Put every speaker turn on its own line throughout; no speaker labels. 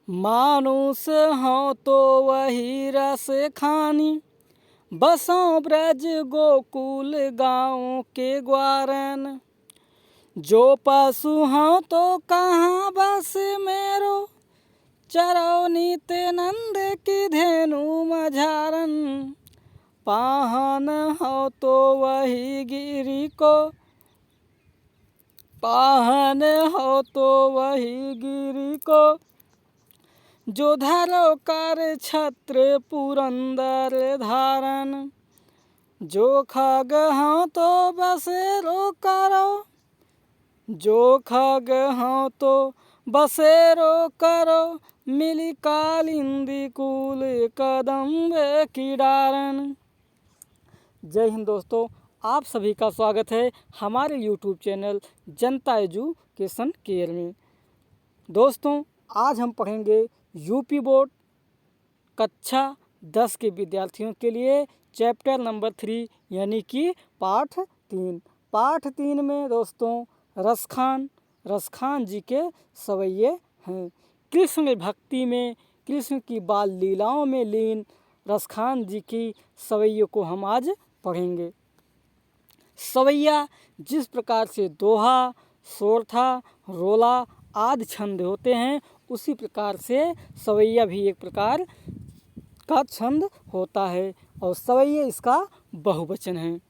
मानुष हो तो वही रस खानी, बसों ब्रज गोकुल गाँव के ग्वारन। जो पशु हो तो कहाँ बस मेरो, चरो नित नंद की धेनु मझारन। पाहन हो तो वही गिरी को, पाहन हो तो वही गिरी को। जो धरो कर छत्र पुरंदर धारन। जो खग हो तो बसेरो करो, जो खग हो तो बसेरो करो। मिली कालिंदी कुल कदम्ब की डारन। जय हिंद दोस्तों, आप सभी का स्वागत है हमारे यूट्यूब चैनल जनता एजुकेशन केयर में। दोस्तों, आज हम पढ़ेंगे यूपी बोर्ड कक्षा 10 के विद्यार्थियों के लिए चैप्टर नंबर 3 यानी कि पाठ 3। पाठ 3 में दोस्तों रसखान जी के सवैये हैं। कृष्ण भक्ति में, कृष्ण की बाल लीलाओं में लीन रसखान जी की सवैयों को हम आज पढ़ेंगे। सवैया जिस प्रकार से दोहा, सोरठा, रोला आदि छंद होते हैं, उसी प्रकार से सवैया भी एक प्रकार का छंद होता है और सवैया इसका बहुवचन है।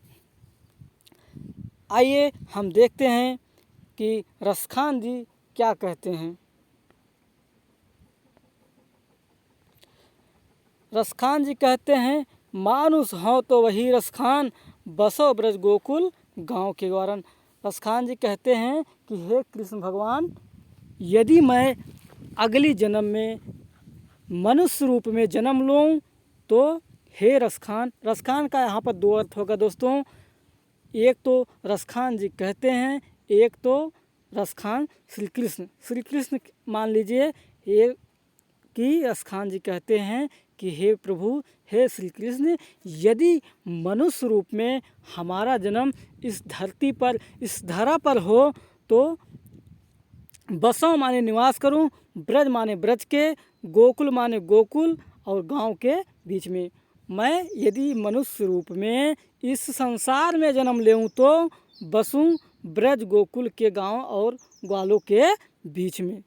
आइए हम देखते हैं कि रसखान जी क्या कहते हैं। रसखान जी कहते हैं, मानुष हो तो वही रसखान, बसो ब्रज गोकुल गांव के ग्वारन। रसखान जी कहते हैं कि हे कृष्ण भगवान, यदि मैं अगली जन्म में मनुष्य रूप में जन्म लूँ तो हे रसखान। रसखान का यहाँ पर दो अर्थ होगा दोस्तों। एक तो रसखान जी कहते हैं, एक तो रसखान श्री कृष्ण मान लीजिए। एक कि रसखान जी कहते हैं कि हे प्रभु, हे श्री कृष्ण, यदि मनुष्य रूप में हमारा जन्म इस धरती पर, इस धरा पर हो तो बसों माने निवास करूं, ब्रज माने ब्रज के, गोकुल माने गोकुल और गांव के बीच में। मैं यदि मनुष्य रूप में इस संसार में जन्म लेऊं तो बसूं ब्रज गोकुल के गांव और ग्वालों के बीच में।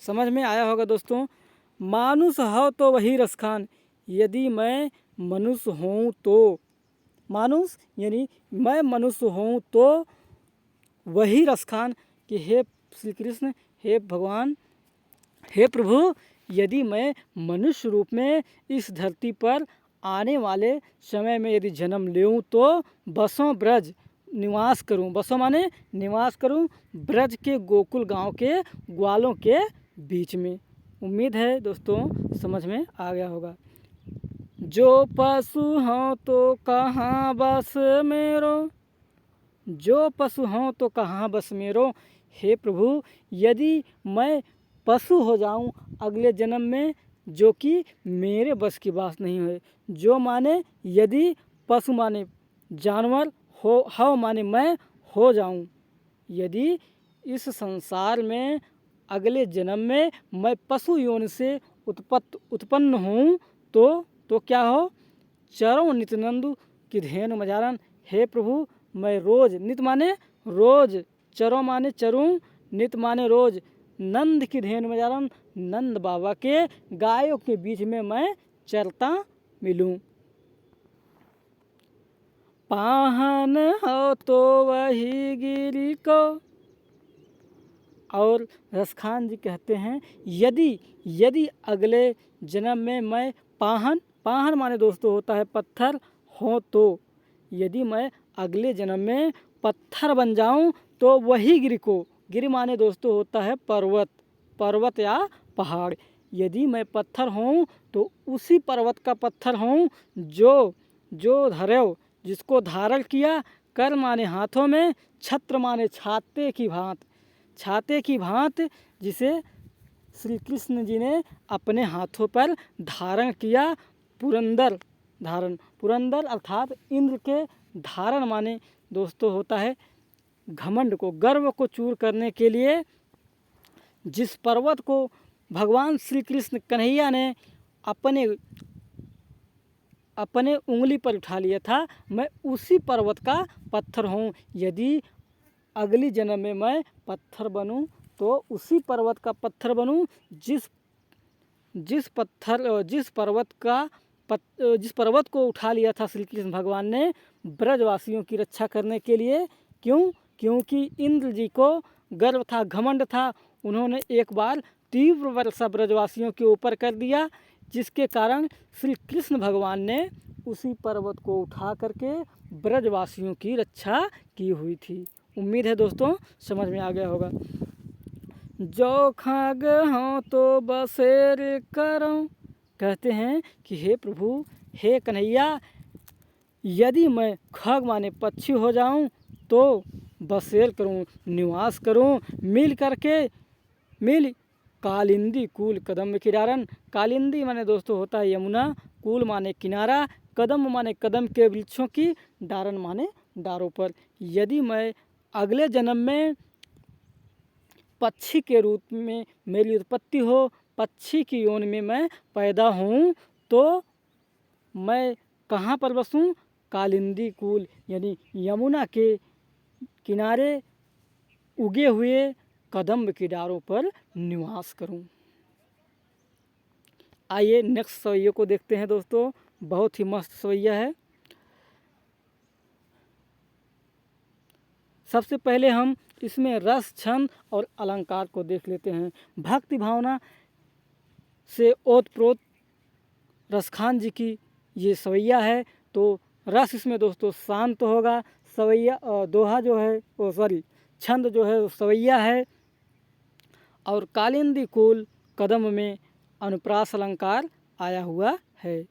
समझ में आया होगा दोस्तों। मानुष हो तो वही रसखान, यदि मैं मनुष्य हूँ तो, मानुष यानी मैं मनुष्य हूँ तो वही रसखान कि हे श्री कृष्ण, हे भगवान, हे प्रभु, यदि मैं मनुष्य रूप में इस धरती पर आने वाले समय में यदि जन्म लूँ तो बसों ब्रज निवास करूँ, बसों माने निवास करूँ ब्रज के गोकुल गांव के ग्वालों के बीच में। उम्मीद है दोस्तों समझ में आ गया होगा। जो पशु हों तो कहाँ बस मेरो, जो पशु हों तो कहाँ बस मेरो। हे प्रभु, यदि मैं पशु हो जाऊं अगले जन्म में, जो कि मेरे बस की बात नहीं है। जो माने यदि, पशु माने जानवर, हो माने मैं हो जाऊं, यदि इस संसार में अगले जन्म में मैं पशु योनि से उत्पन्न हूँ तो क्या हो, चरो नित्यानंद की धेनु मझारन। हे प्रभु, मैं रोज, नित माने रोज, चरो माने चरूं, नित माने रोज, नंद की धेनु मझारन, नंद बाबा के गायों के बीच में मैं चरता मिलूं। पाहन हो तो वही गिरी को। और रसखान जी कहते हैं, यदि अगले जन्म में मैं पाहन माने दोस्तों होता है पत्थर, हो तो यदि मैं अगले जन्म में पत्थर बन जाऊं तो वही गिरी माने दोस्तों होता है पर्वत या पहाड़। यदि मैं पत्थर हूँ तो उसी पर्वत का पत्थर हूँ जो धर्यो, जिसको धारण किया, कर माने हाथों में, छत्र माने छाते की भांत, जिसे श्री कृष्ण जी ने अपने हाथों पर धारण किया। पुरंदर अर्थात इंद्र के धारण माने दोस्तों होता है घमंड को, गर्व को चूर करने के लिए जिस पर्वत को भगवान श्री कृष्ण कन्हैया ने अपने उंगली पर उठा लिया था, मैं उसी पर्वत का पत्थर हूँ। यदि अगली जन्म में मैं पत्थर बनूँ तो उसी पर्वत का पत्थर बनूँ जिस पर्वत को उठा लिया था श्री कृष्ण भगवान ने ब्रजवासियों की रक्षा करने के लिए। क्योंकि इंद्र जी को गर्व था, घमंड था। उन्होंने एक बार तीव्र वर्षा ब्रजवासियों के ऊपर कर दिया, जिसके कारण श्री कृष्ण भगवान ने उसी पर्वत को उठा करके ब्रजवासियों की रक्षा की हुई थी। उम्मीद है दोस्तों समझ में आ गया होगा। जो खग हों तो बसेर करो, कहते हैं कि हे प्रभु, हे कन्हैया, यदि मैं खग माने पक्षी हो जाऊं तो बसेर करूं, निवास करूं, मिल कालिंदी कूल कदम किनारन। कालिंदी माने दोस्तों होता है यमुना, कूल माने किनारा, कदम माने कदम के वृक्षों की, डारन माने डारों पर। यदि मैं अगले जन्म में पक्षी के रूप में मेरी उत्पत्ति हो, पक्षी की योनि में मैं पैदा हूँ, तो मैं कहाँ पर बसूँ? कालिंदी कूल यानी यमुना के किनारे उगे हुए कदम्ब की डारों पर निवास करूं। आइए नेक्स्ट सवैया को देखते हैं दोस्तों, बहुत ही मस्त सवैया है। सबसे पहले हम इसमें रस, छंद और अलंकार को देख लेते हैं। भक्ति भावना से ओतप्रोत रसखान जी की ये सवैया है, तो रस इसमें दोस्तों शांत होगा। सवैया दोहा जो है छंद जो है सवैया है, और कालिंदी कूल कदम में अनुप्रास अलंकार आया हुआ है।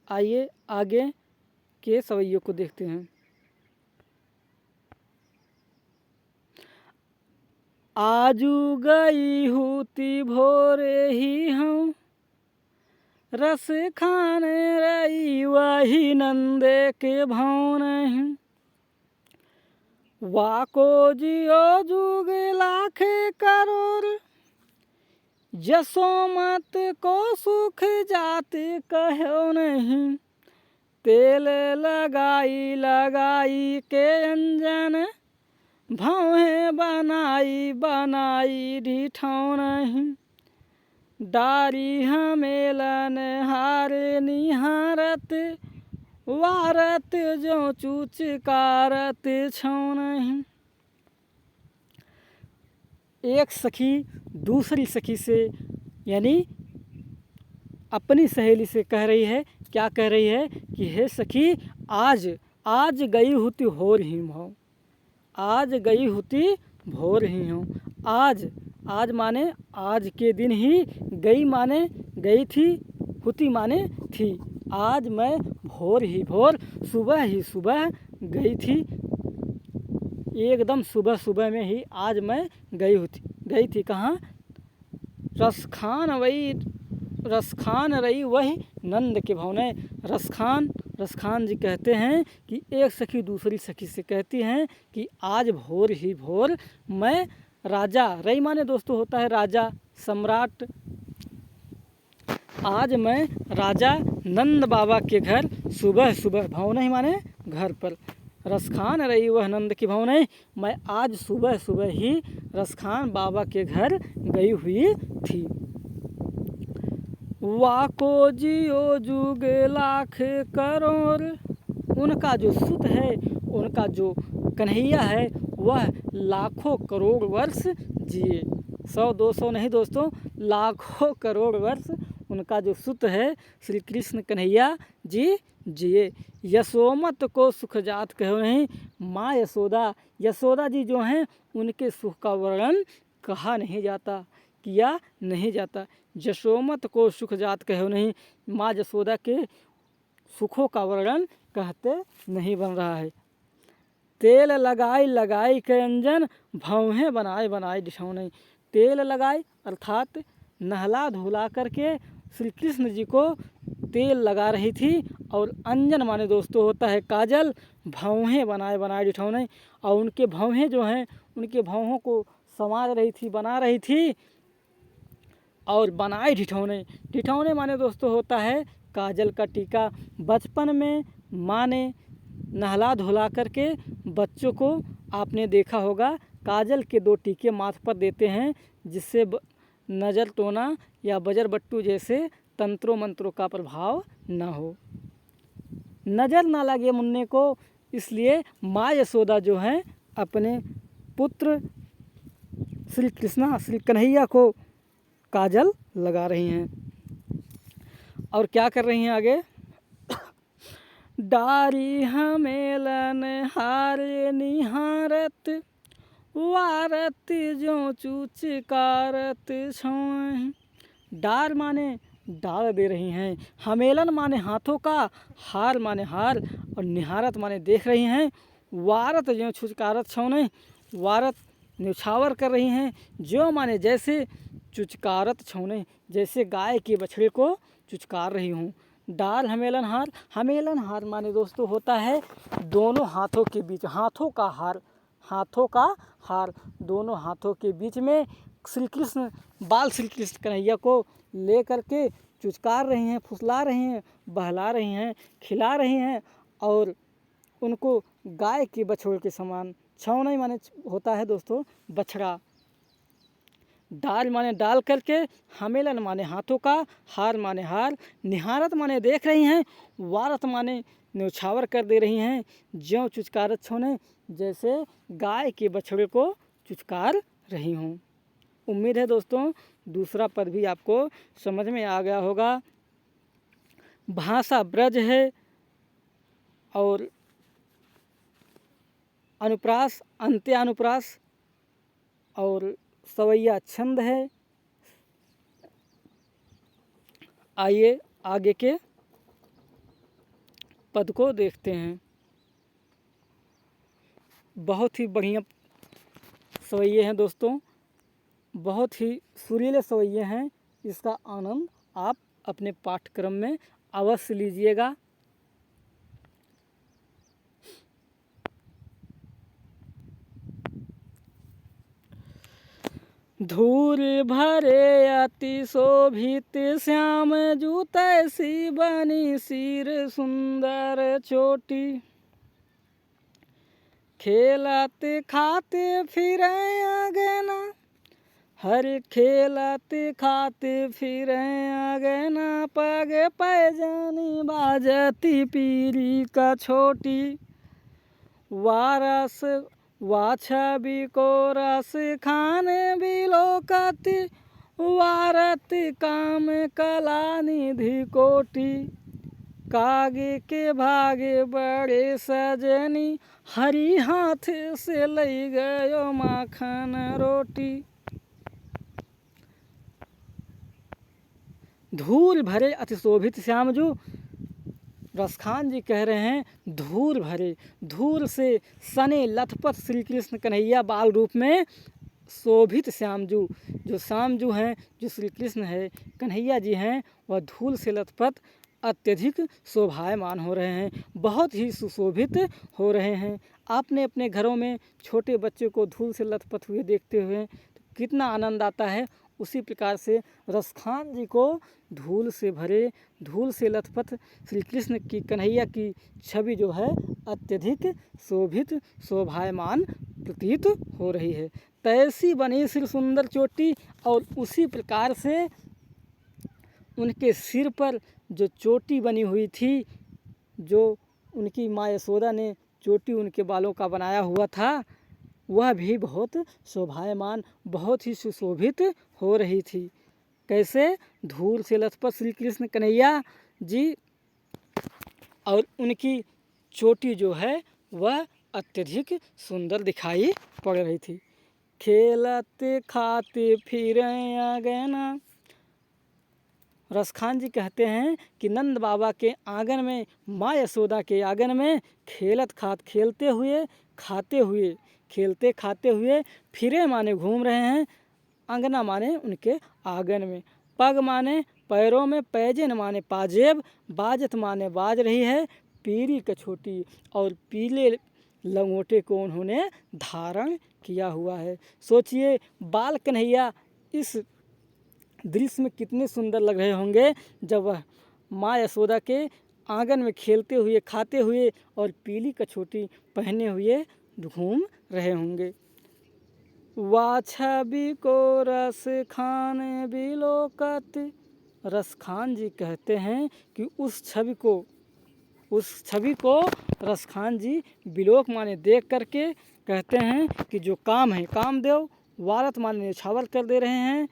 आइए आगे के सवैयों को देखते हैं। आजू गई हूती भोरे ही हूँ, रस खाने रही वही नंदे के भवन हैं। वाको जियो जुग लाख करोड़, यशोमत को सुख जाति कहो नहीं। तेल लगाई लगाई के अंजन, भौहें बनाई ढिठौ नहीं। डारी हमेलन हार निहारत, वारत जो चूचकारत छौ नहीं। एक सखी दूसरी सखी से यानी अपनी सहेली से कह रही है, क्या कह रही है कि हे सखी, आज गई हुती हो रही हूँ, आज गई हुती भोर ही हूँ। आज माने आज के दिन ही, गई माने गई थी, हुती माने थी। आज मैं भोर ही भोर, सुबह ही सुबह गई थी, एकदम सुबह में ही आज मैं गई थी कहाँ? रसखान रही वही नंद के भवने। रसखान जी कहते हैं कि एक सखी दूसरी सखी से कहती हैं कि आज भोर ही भोर मैं राजा, रई माने दोस्तों होता है राजा, सम्राट, आज मैं राजा नंद बाबा के घर सुबह भवन ही माने घर पर, रसखान रही वह नंद की भवन, मैं आज सुबह ही रसखान बाबा के घर गई हुई थी। वाको जियो जुग लाख करोड़, उनका जो सुत है, उनका जो कन्हैया है, वह लाखों करोड़ वर्ष जिए। 100-200 नहीं दोस्तों, लाखों करोड़ वर्ष उनका जो सुत है श्री कृष्ण कन्हैया जी जिए। यशोमत को सुखजात कहो नहीं। माँ यशोदा जी जो हैं, उनके सुख का वर्णन कहा नहीं जाता, किया नहीं जाता। यशोमत को सुखजात कहो नहीं, माँ यशोदा के सुखों का वर्णन कहते नहीं बन रहा है। तेल लगाई के अंजन, भौहें बनाए दिशाओं नहीं। तेल लगाई अर्थात नहला धुला करके श्री कृष्ण जी को तेल लगा रही थी, और अंजन माने दोस्तों होता है काजल, भौहें बनाए दिठाओ नहीं। और उनके भौहें जो हैं, उनके भौहों को संवार रही थी, बना रही थी और बनाए ठिठौने। ठिठौने माने दोस्तों होता है काजल का टीका। बचपन में माँ ने नहला धुला करके बच्चों को आपने देखा होगा काजल के 2 टीके माथ पर देते हैं, जिससे नज़र टोना या बजर बट्टू जैसे तंत्रों मंत्रों का प्रभाव न हो, नज़र ना लगे मुन्ने को। इसलिए माँ यशोदा जो हैं अपने पुत्र श्री कृष्णा श्री कन्हैया को काजल लगा रही हैं। और क्या कर रही हैं आगे? डारी हमेलन हारे निहारत वारत जो चूचकारत छों। डार माने डाल दे रही हैं, हमेलन माने हाथों का, हार माने हार, और निहारत माने देख रही हैं। वारत जो छुचकारत छौने, वारत न्यौछावर कर रही हैं। जो माने जैसे, चुचकारत छौने जैसे गाय के बछड़े को चुचकार रही हूँ। डाल हमेलन हार, हमेलन हार माने दोस्तों होता है दोनों हाथों के बीच, हाथों का हार, हाथों का हार दोनों हाथों के बीच में श्री कृष्ण बाल श्री कृष्ण कन्हैया को ले करके चुचकार रही हैं, फुसला रही हैं, बहला रही हैं, खिला रही हैं और उनको गाय के बछड़े के समान। छौना माने होता है दोस्तों बछड़ा। डाल माने डाल करके, हमेलन माने हाथों का, हार माने हार, निहारत माने देख रही हैं, वारत माने न्यौछावर कर दे रही हैं। ज्यों चुचकारत छौने जैसे गाय के बछड़े को चुचकार रही हूँ। उम्मीद है दोस्तों दूसरा पद भी आपको समझ में आ गया होगा। भाषा ब्रज है और अनुप्रास अंत्य अनुप्रास और सवैया छंद है। आइए आगे के पद को देखते हैं। बहुत ही बढ़िया सवैये हैं दोस्तों, बहुत ही सुरीले सवैये हैं। इसका आनंद आप अपने पाठ्यक्रम में अवश्य लीजिएगा। धूल भरे अति शोभित श्याम जूत सी बनी सिर सुंदर चोटी। खेलते खाते फिर आगना, हर खेलते खाते फिर आगना, पग पैजानी बाजती पीरी का छोटी। वारस वाछा बिको रस खान बिलोकति, वारत काम कला निधि कोटि। कागे के भागे बड़े सजनी, हरी हाथ से लई गयो माखन रोटी। धूल भरे अति शोभित श्यामजू, रसखान जी कह रहे हैं धूल भरे, धूल से सने लथपथ श्री कृष्ण कन्हैया बाल रूप में शोभित श्यामजू, जो श्यामजू हैं, जो श्री कृष्ण है कन्हैया जी हैं, वह धूल से लथपथ अत्यधिक शोभायमान हो रहे हैं, बहुत ही सुशोभित हो रहे हैं। आपने अपने घरों में छोटे बच्चे को धूल से लथपथ हुए देखते हुए तो कितना आनंद आता है। उसी प्रकार से रसखान जी को धूल से भरे, धूल से लथपथ श्री कृष्ण की कन्हैया की छवि जो है अत्यधिक शोभित शोभायमान प्रतीत हो रही है। तैसी बनी सिर सुंदर चोटी, और उसी प्रकार से उनके सिर पर जो चोटी बनी हुई थी, जो उनकी माँ यशोदा ने चोटी उनके बालों का बनाया हुआ था, वह भी बहुत शोभायमान, बहुत ही सुशोभित हो रही थी। कैसे? धूल से लथपथ श्री कृष्ण कन्हैया जी, और उनकी चोटी जो है वह अत्यधिक सुंदर दिखाई पड़ रही थी। खेलते खाते फिर आंगना, रसखान जी कहते हैं कि नंद बाबा के आंगन में, माँ यशोदा के आंगन में खेलते हुए खाते हुए, खेलते खाते हुए फिरे माने घूम रहे हैं, अंगना माने उनके आंगन में, पग माने पैरों में, पैजन माने पाजेब, बाजत माने बाज रही है पीरी कछोटी, और पीले लंगोटे को उन्होंने धारण किया हुआ है। सोचिए बाल कन्हैया इस दृश्य में कितने सुंदर लग रहे होंगे जब वह माँ यशोदा के आंगन में खेलते हुए, खाते हुए और पीली कछोटी पहने हुए घूम रहे होंगे। वा छवि को रस खान बिलोकत, रस खान जी कहते हैं कि उस छवि को रस खान जी बिलोक माने देख करके कहते हैं कि जो काम है कामदेव, वारत माने न्यौछावर कर दे रहे हैं,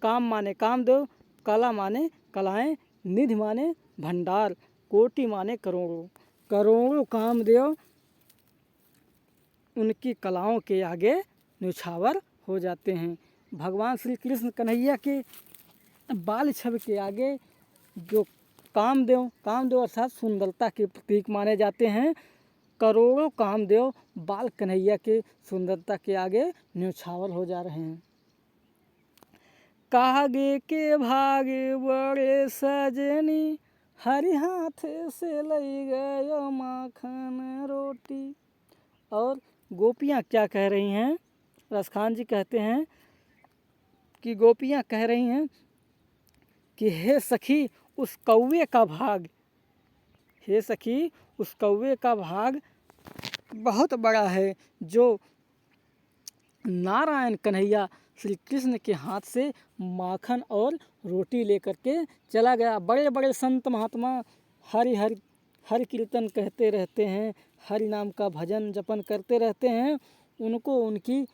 काम माने कामदेव, कला माने कलाएं, निधि माने भंडार, कोटि माने करोड़ों, करोड़ों कामदेव उनकी कलाओं के आगे न्यौछावर हो जाते हैं। भगवान श्री कृष्ण कन्हैया के बाल छवि के आगे जो कामदेव अर्थात सुंदरता के प्रतीक माने जाते हैं, करोड़ों कामदेव बाल कन्हैया के सुंदरता के आगे न्यौछावर हो जा रहे हैं। कागे के भागे बड़े सजनी, हरि हाथ से लई गयो माखन रोटी। और गोपियाँ क्या कह रही हैं? रसखान जी कहते हैं कि गोपियाँ कह रही हैं कि हे सखी उस कौवे का भाग, हे सखी उस कौवे का भाग बहुत बड़ा है जो नारायण कन्हैया श्री कृष्ण के हाथ से माखन और रोटी लेकर के चला गया। बड़े बड़े संत महात्मा हरि हरि हरि कीर्तन कहते रहते हैं, हरि नाम का भजन जपन करते रहते हैं, उनको उनकी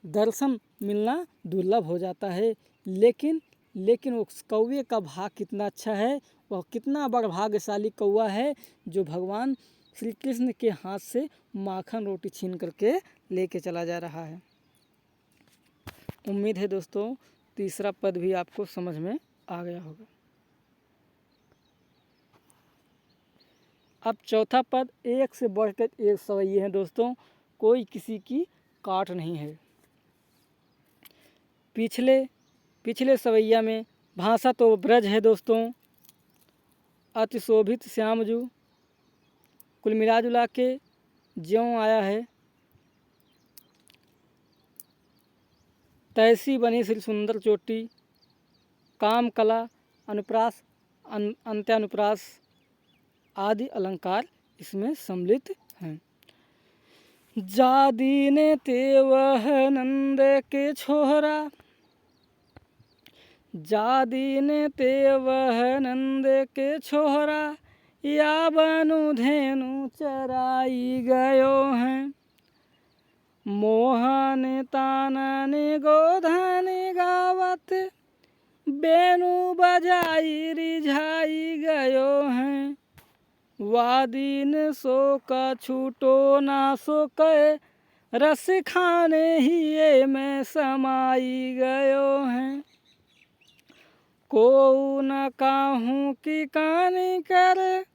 दर्शन मिलना दुर्लभ हो जाता है। लेकिन उस कौवे का भाग कितना अच्छा है, वह कितना बड़ा भाग्यशाली कौवा है जो भगवान श्री कृष्ण के हाथ से माखन रोटी छीन करके लेके चला जा रहा है। उम्मीद है दोस्तों तीसरा पद भी आपको समझ में आ गया होगा। अब चौथा पद एक से बढ़कर एक सवैये हैं दोस्तों, कोई किसी की काट नहीं है। पिछले सवैया में भाषा तो ब्रज है दोस्तों, अति शोभित श्यामजू, कुल मिला जुला के ज्यों आया है, तैसी बनी श्री सुंदर चोटी, काम कला अनुप्रास अंत्यानुप्रास आदि अलंकार इसमें सम्मिलित हैं। जा दीने ते वह नंद के छोहरा, जा दीने ते वह नंद के छोहरा, या बनु धेनु चराई गयो हैं, मोहन तानन गोधन गावत, बेनु बजाई रिझाई गयो हैं, वादीन सो का छूटो ना सो कहे, रस खाने ही ये में समाई गयो हैं, को न काहूँ की कानी कर,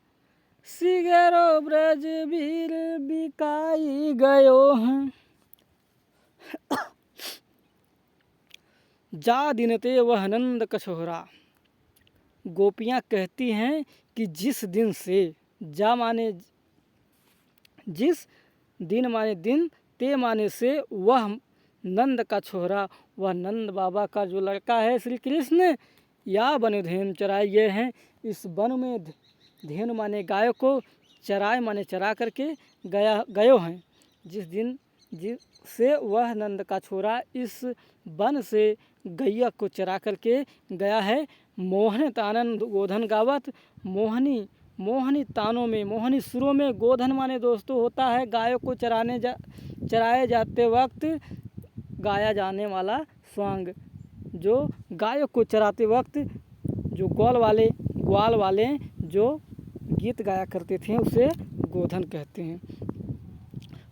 सिगरो ब्रज वीर बिकाई गयो हैं। जा दिनते वह नंद कछोहरा, गोपियाँ कहती हैं कि जिस दिन से, जा माने जिस दिन माने दिन, ते माने से, वह नंद का छोहरा, वह नंद बाबा का जो लड़का है श्री कृष्ण, या बन धेनु चराए गए हैं, इस वन में धेनु माने गाय को, चराए माने चरा करके गयो हैं। जिस दिन जिससे वह नंद का छोरा इस वन से गैया को चरा करके गया है, मोहन तानन गोधन गावत, मोहनी तानों में, मोहनी सुरों में, गोधन माने दोस्तों होता है गायों को चराए जाते वक्त गाया जाने वाला स्वांग, जो गायों को चराते वक्त जो ग्वाल वाले जो गीत गाया करते थे उसे गोधन कहते हैं।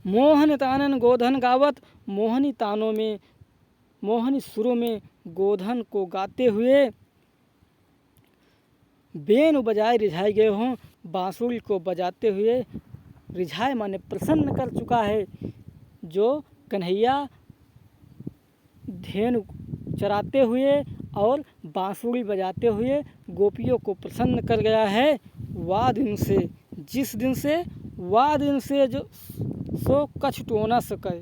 मोहन तानन गोधन गावत, मोहनी तानों में, मोहनी सुरों में गोधन को गाते हुए, बेनु बजाए रिझाए गए हों, बांसुरी को बजाते हुए, रिझाए माने प्रसन्न कर चुका है, जो कन्हैया धेनु चराते हुए और बांसुरी बजाते हुए गोपियों को प्रसन्न कर गया है। वा दिन से, जिस दिन से, वा दिन से जो सो कछ टो न सके,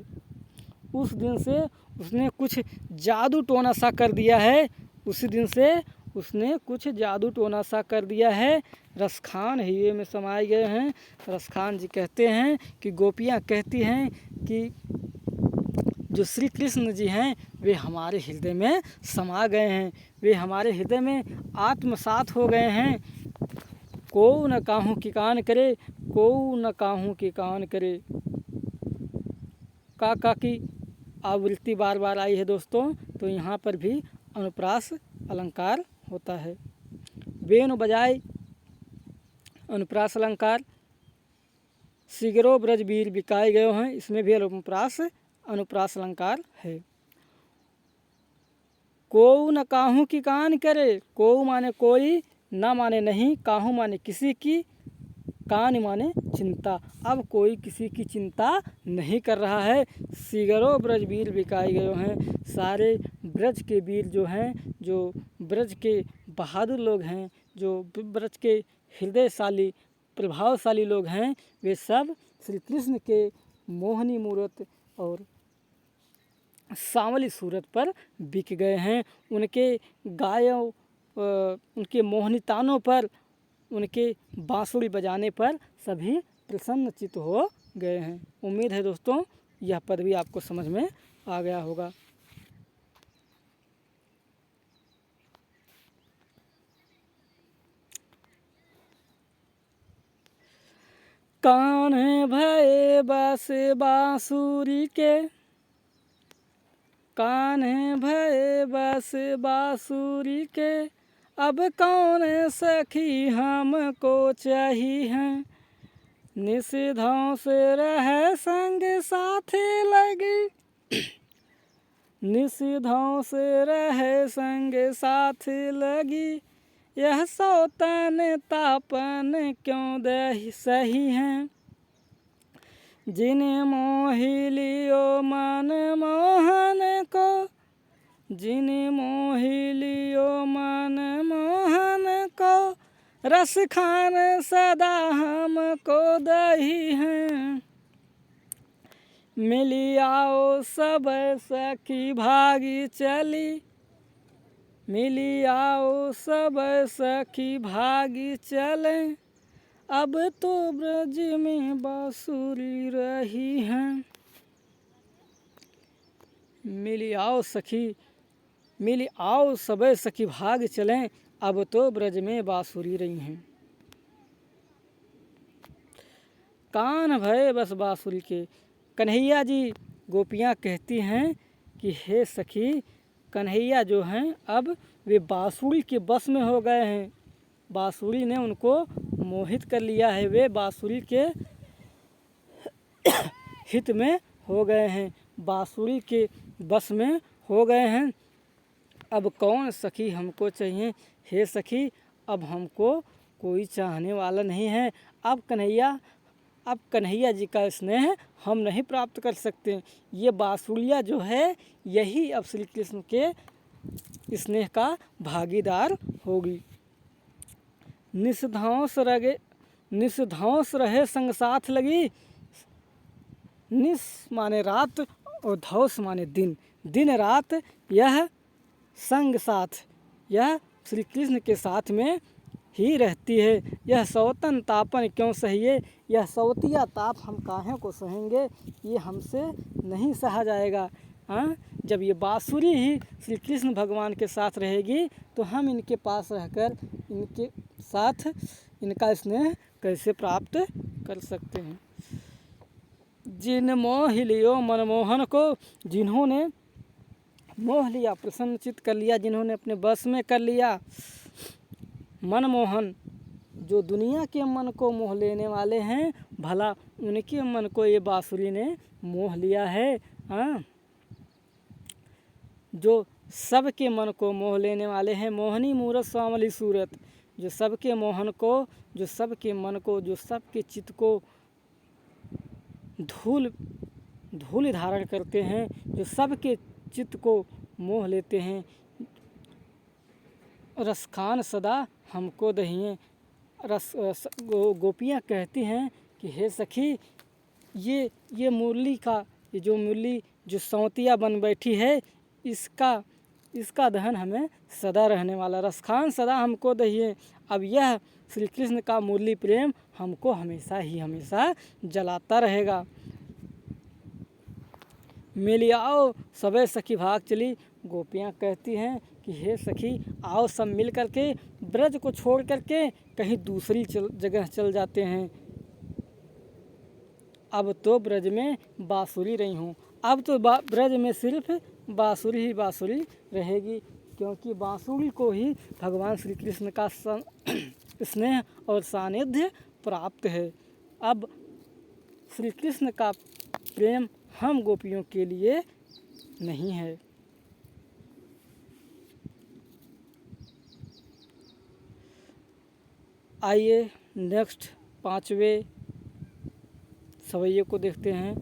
उस दिन से उसने कुछ जादू टोना सा कर दिया है, उसी दिन से उसने कुछ जादू टोना सा कर दिया है। रसखान हीरे में समाये गए हैं। रसखान जी कहते हैं कि गोपियाँ कहती हैं कि जो श्री कृष्ण जी हैं वे हमारे हृदय में समा गए हैं, वे हमारे हृदय में आत्मसात हो गए हैं। को न काहू की कान करे, को न काहू की कान करे। का की आवृत्ति बार बार आई है दोस्तों, तो यहाँ पर भी अनुप्रास अलंकार होता है। वेणु बजाए अनुप्रास अलंकार। सिगरो ब्रज वीर बिकाए गए हैं, इसमें भी अनुप्रास अलंकार है। को न काहू की कान करे, को माने कोई, ना माने नहीं, काहू माने किसी की, कान माने चिंता। अब कोई किसी की चिंता नहीं कर रहा है। सिगरो ब्रज वीर बिकाए गए हैं, सारे ब्रज के वीर जो हैं, जो ब्रज के बहादुर लोग हैं, जो ब्रज के हृदयशाली प्रभावशाली लोग हैं, वे सब श्री कृष्ण के मोहनी मूरत और सांवली सूरत पर बिक गए हैं। उनके गायों उनके मोहनी तानों पर, उनके बांसुरी बजाने पर सभी प्रसन्नचित्त हो गए हैं। उम्मीद है दोस्तों यह पद भी आपको समझ में आ गया होगा। कान भये बस बांसुरी के, कान भये बस बांसुरी के, अब कौन सखी हमको चाहिए। निषिद्धों से रह संग साथी लगी, निषिद्धों से रह संग साथी लगी। यह सौतन तापन क्यों दही सही है। जिन्हें मोहि लियो मन मोहन को, जिन्हें मोहि लियो मन मोहन को, रस खान सदा हमको दही है। मिली आओ सब सखी भागी चली, मिली आओ सब सखी भागी चले। अब तो ब्रज में बांसुरी रही है। मिली आओ सखी, मिली आओ सब सखी भाग चलें, अब तो ब्रज में बांसुरी रही हैं। कान भये बस बांसुरी के। कन्हैया जी गोपियाँ कहती हैं कि हे सखी, कन्हैया जो हैं अब वे बांसुरी के बस में हो गए हैं। बांसुरी ने उनको मोहित कर लिया है, वे बांसुरी के हित में हो गए हैं, बांसुरी के बस में हो गए हैं। अब कौन सखी हमको चाहिए। हे सखी, अब हमको कोई चाहने वाला नहीं है। अब कन्हैया जी का स्नेह हम नहीं प्राप्त कर सकते। ये बांसुरिया जो है यही अब श्री कृष्ण के स्नेह का भागीदार होगी। निषधौंस रहे संग साथ लगी। निस माने रात और धौस माने दिन, दिन रात यह संग साथ, यह श्री कृष्ण के साथ में ही रहती है। यह सौतन तापन क्यों सहिए, यह सौतिया ताप हम काहे को सहेंगे, ये हमसे नहीं सहा जाएगा। हाँ, जब ये बांसुरी ही श्री कृष्ण भगवान के साथ रहेगी तो हम इनके पास रहकर इनके साथ इनका स्नेह कैसे प्राप्त कर सकते हैं। जिन मोह लियो मनमोहन को, जिन्होंने मोह लिया, प्रसन्नचित्त कर लिया, जिन्होंने अपने बस में कर लिया। मनमोहन, जो दुनिया के मन को मोह लेने वाले हैं, भला उनके मन को ये बांसुरी ने मोह लिया है। हाँ, जो सबके मन को मोह लेने वाले हैं। मोहनी मूरत सांवली सूरत, जो सबके मोहन को, जो सबके मन को, जो सबके चित्त को धूल धारण करते हैं, जो सबके चित्त को मोह लेते हैं। रसखान सदा हमको दहिए। गोपियाँ कहती हैं कि हे सखी, ये मुरली का, ये जो मुरली जो सौतिया बन बैठी है, इसका दहन हमें सदा रहने वाला। रसखान सदा हमको दहिए। अब यह श्री कृष्ण का मुरली प्रेम हमको हमेशा ही हमेशा जलाता रहेगा। मिली आओ सबे सखी भाग चली। गोपियाँ कहती हैं कि हे सखी, आओ सब मिल करके ब्रज को छोड़ करके कहीं दूसरी जगह चल जाते हैं। अब तो ब्रज में बाँसुरी रही हूँ, अब तो ब्रज में सिर्फ बाँसुरी ही बाँसुरी रहेगी, क्योंकि बाँसुरी को ही भगवान श्री कृष्ण का स्नेह और सानिध्य प्राप्त है। अब श्री कृष्ण का प्रेम हम गोपियों के लिए नहीं है। आइए नेक्स्ट 5वें सवैये को देखते हैं।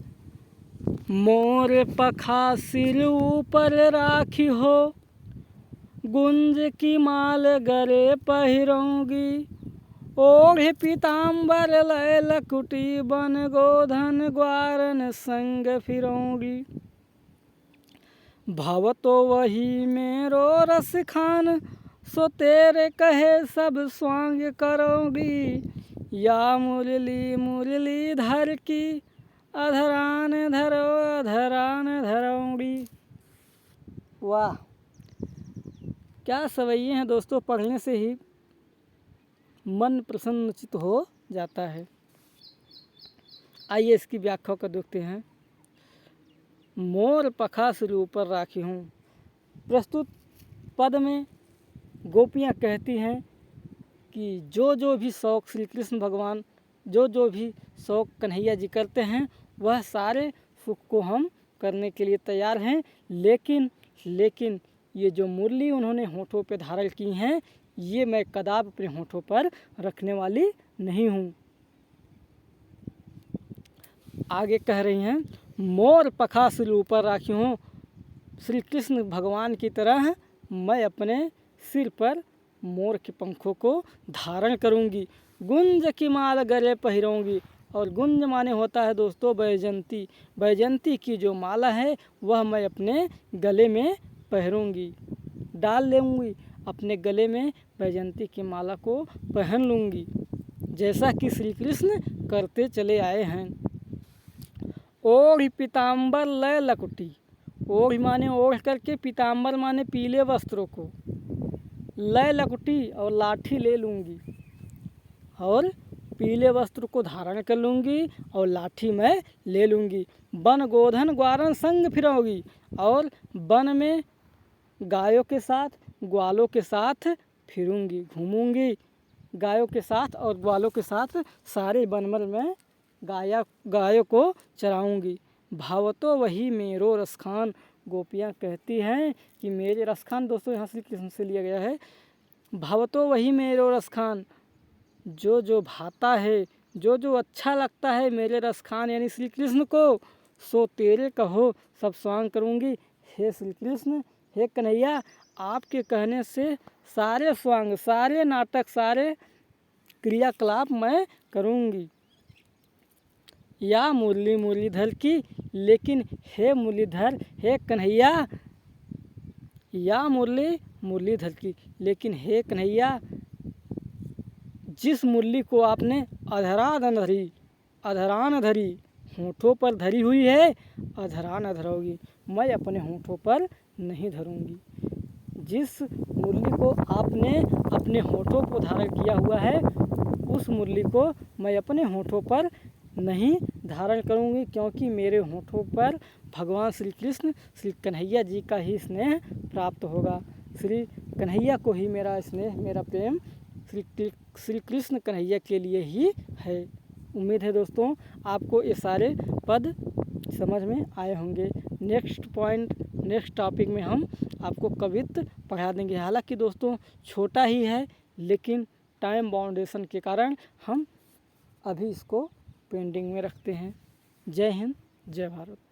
मोर पखा सिर ऊपर राखी हो, गुंज की माल गले पहिरूंगी। ओढ़ पीताम्बर लय लकुटी, बन गोधन ग्वारन संग फिरूंगी। भव तो वही मेरो रस खान, सो तेरे कहे सब स्वांग करोगी। या मुरली मुरली धर की, अधरान धरो अधरान धरोगी। वाह, क्या सवैये हैं दोस्तों, पढ़ने से ही मन प्रसन्नचित हो जाता है। आइए इसकी व्याख्या को देखते हैं। मोर पखा सिर ऊपर राखी हूँ। प्रस्तुत पद में गोपियाँ कहती हैं कि जो भी शौक़ श्री कृष्ण भगवान, जो भी शौक़ कन्हैया जी करते हैं, वह सारे सुख को हम करने के लिए तैयार हैं। लेकिन ये जो मुरली उन्होंने होठों पे धारण की हैं, ये मैं कदाप अपने होठों पर रखने वाली नहीं हूँ। आगे कह रही हैं, मोर पखा सिर ऊपर राखी हूँ। श्री कृष्ण भगवान की तरह मैं अपने सिर पर मोर के पंखों को धारण करूँगी। गुंज की माल गले पहिरूंगी। और गुंज माने होता है दोस्तों बैजंती। बैजंती की जो माला है वह मैं अपने गले में पहनूंगी, डाल लूँगी। अपने गले में बैजंती की माला को पहन लूँगी, जैसा कि श्री कृष्ण करते चले आए हैं। ओढ़ पीताम्बर लय लकुटी। ओढ़ माने ओढ़ करके, पीताम्बर माने पीले वस्त्रों को, लय लकुटी और लाठी ले लूँगी, और पीले वस्त्र को धारण कर लूँगी और लाठी मैं ले लूँगी। बन गोधन ग्वारन संग फिरोगी। और वन में गायों के साथ ग्वालों के साथ फिरूँगी, घूमूँगी। गायों के साथ और ग्वालों के साथ सारे बनमल में गायों को चराऊँगी। भावतो वही मेरो रसखान। गोपियाँ कहती हैं कि मेरे रसखान, दोस्तों यहाँ श्री कृष्ण से लिया गया है। भावतो वही मेरो रसखान, जो भाता है, जो अच्छा लगता है मेरे रसखान यानी श्री कृष्ण को, सो तेरे कहो सब स्वांग करूँगी। हे श्री कृष्ण, हे कन्हैया, आपके कहने से सारे स्वांग, सारे नाटक, सारे क्रियाकलाप मैं करूँगी। या मुरली मुरलीधर की, लेकिन हे मुरलीधर, हे कन्हैया, या मुरली मुरलीधर की, लेकिन हे कन्हैया, जिस मुरली को आपने अधरान धरी, होठों पर धरी हुई है, अधरान धरोगी, मैं अपने होठों पर नहीं धरूंगी। जिस मुरली को आपने अपने होठों को धारण किया हुआ है, उस मुरली को मैं अपने होठों पर नहीं धारण करूंगी, क्योंकि मेरे होठों पर भगवान श्री कृष्ण, श्री कन्हैया जी का ही स्नेह प्राप्त होगा। श्री कन्हैया को ही मेरा स्नेह, मेरा प्रेम श्री कृष्ण कन्हैया के लिए ही है। उम्मीद है दोस्तों आपको ये सारे पद समझ में आए होंगे। नेक्स्ट टॉपिक में हम आपको कवित्त पढ़ा देंगे। हालांकि दोस्तों छोटा ही है, लेकिन टाइम बाउंडेशन के कारण हम अभी इसको पेंडिंग में रखते हैं। जय हिंद, जय भारत।